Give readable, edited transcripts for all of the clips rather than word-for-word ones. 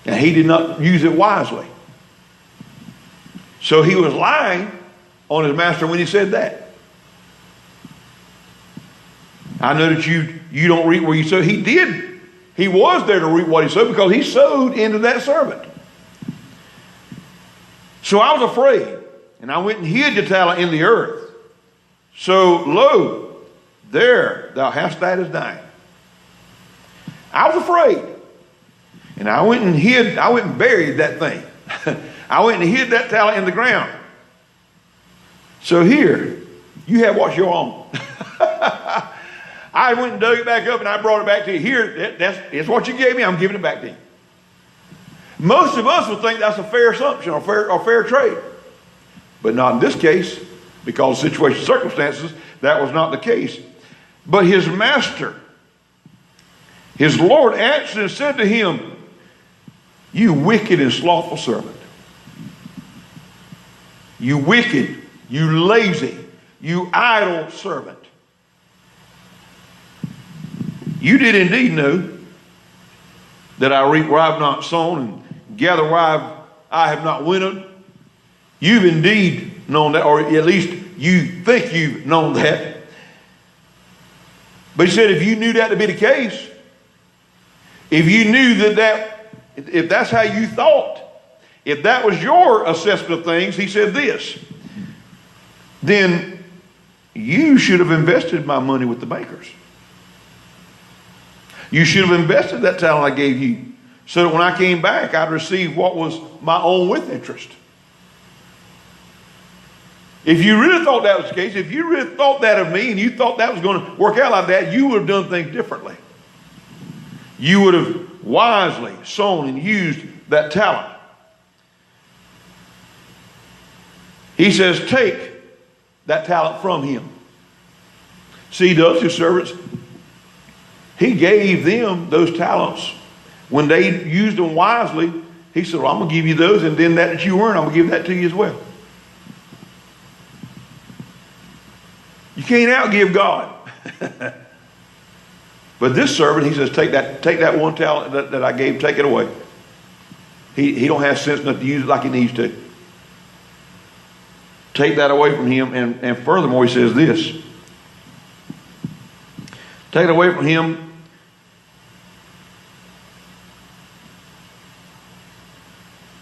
And he did not use it wisely. So he was lying on his master when he said that. I know that you don't reap where you sow. He did. He was there to reap what he sowed because he sowed into that servant. So I was afraid, and I went and hid the talent in the earth. So lo, there thou hast that as thine. I was afraid. And I went and buried that thing. I went and hid that talent in the ground. So here, you have what's your own. I went and dug it back up and I brought it back to you. Here, it's what you gave me, I'm giving it back to you. Most of us would think that's a fair assumption or fair trade. But not in this case, because of situation circumstances, that was not the case. But his master, his Lord answered and said to him, you wicked and slothful servant. You wicked, you lazy, you idle servant. You did indeed know that I reap where I have not sown and gather where I have not winnowed. You've indeed known that, or at least you think you've known that. But he said, if you knew that to be the case, if you knew if that's how you thought, if that was your assessment of things, he said this, then you should have invested my money with the bankers. You should have invested that talent I gave you so that when I came back, I'd receive what was my own with interest. If you really thought that was the case, if you really thought that of me and you thought that was going to work out like that, you would have done things differently. You would have wisely sown and used that talent. He says, take that talent from him. See, those two servants, he gave them those talents. When they used them wisely, he said, well, I'm going to give you those, and then that you earned, I'm going to give that to you as well. You can't outgive God. But this servant, he says, take that one talent that I gave, take it away. He don't have sense enough to use it like he needs to. Take that away from him, and furthermore, he says this. Take it away from him.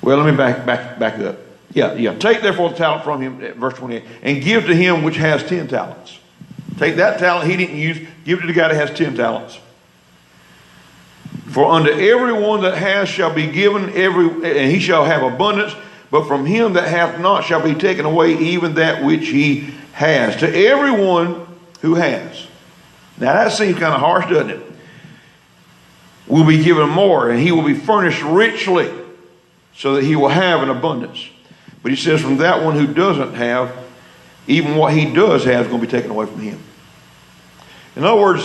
Well, let me back up. Yeah. Take therefore the talent from him, verse 28, and give to him which has 10 talents. Take that talent he didn't use, give it to the guy that has 10 talents. For unto everyone that has shall be given, and he shall have abundance, but from him that hath not shall be taken away even that which he has. To everyone who has. Now that seems kind of harsh, doesn't it? Will be given more, and he will be furnished richly, so that he will have an abundance. But he says from that one who doesn't have, even what he does have is going to be taken away from him. In other words,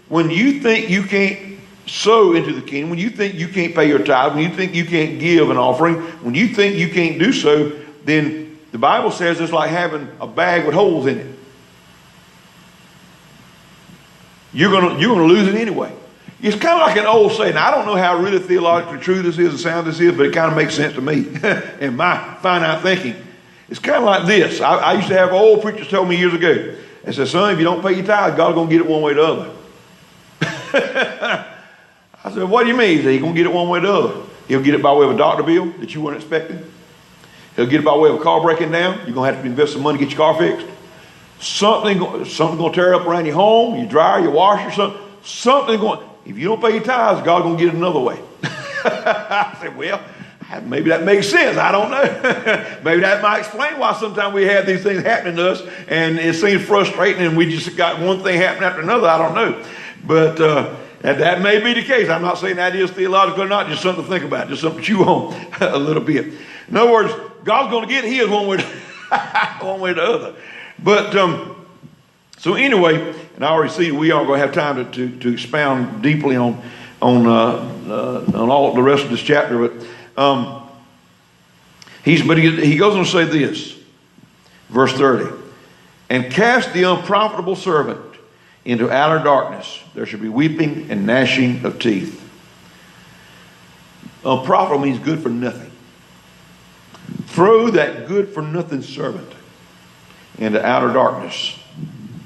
when you think you can't sow into the kingdom, when you think you can't pay your tithe, when you think you can't give an offering, when you think you can't do so, then the Bible says it's like having a bag with holes in it. You're gonna lose it anyway. It's kind of like an old saying. I don't know how really theologically true this is and sound this is, but it kind of makes sense to me in my finite thinking. It's kind of like this. I used to have old preachers tell me years ago. They said, son, if you don't pay your tithe, God's going to get it one way or the other. I said, what do you mean? He said, he's going to get it one way or the other. He'll get it by way of a doctor bill that you weren't expecting. He'll get it by way of a car breaking down. You're going to have to invest some money to get your car fixed. Something going to tear up around your home, your dryer, your washer, something going. If you don't pay your tithes, God's going to get it another way. I said, well, maybe that makes sense. I don't know. Maybe that might explain why sometimes we have these things happening to us and it seems frustrating and we just got one thing happening after another. I don't know. But that may be the case. I'm not saying that is theological or not. Just something to think about. Just something to chew on a little bit. In other words, God's going to get his one way or the other. But so anyway, and I already see we are going to have time to expound deeply on all the rest of this chapter. But he goes on to say this, verse 30, and cast the unprofitable servant into outer darkness. There shall be weeping and gnashing of teeth. Unprofitable means good for nothing. Throw that good for nothing servant into outer darkness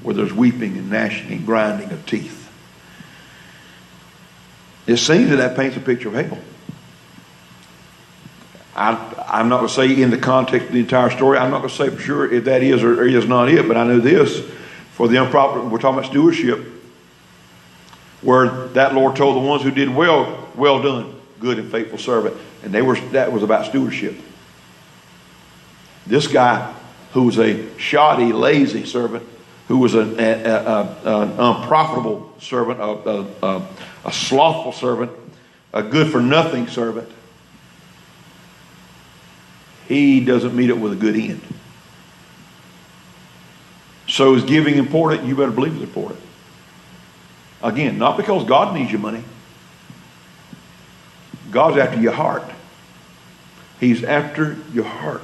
where there's weeping and gnashing and grinding of teeth. It seems that paints a picture of hell. I'm not going to say in the context of the entire story, I'm not going to say for sure if that is or is not it, but I know this, for the unprofitable, we're talking about stewardship, where that Lord told the ones who did well, well done, good and faithful servant. And that was about stewardship. This guy who was a shoddy, lazy servant, who was an unprofitable servant, a slothful servant, a good-for-nothing servant, he doesn't meet it with a good end. So is giving important? You better believe it's important. Again, not because God needs your money. God's after your heart. He's after your heart.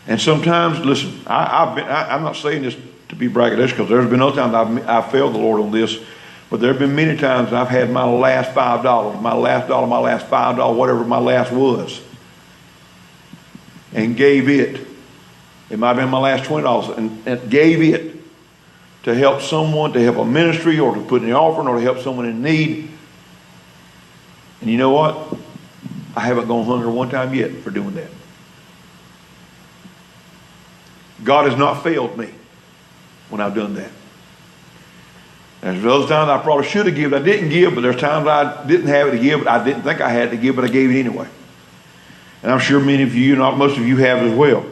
And sometimes, listen, I'm not saying this to be braggadocious, because there's been other times I've failed the Lord on this, but there have been many times I've had my last $5, my last dollar, my last $5, whatever my last was, and gave it. It might have been my last $20, and gave it to help someone, to help a ministry, or to put in the offering, or to help someone in need. And you know what? I haven't gone hungry one time yet for doing that. God has not failed me when I've done that. There's other times I probably should have given. I didn't give, but there's times I didn't have it to give, but I didn't think I had to give, but I gave it anyway. And I'm sure many of you, not most of you, have as well.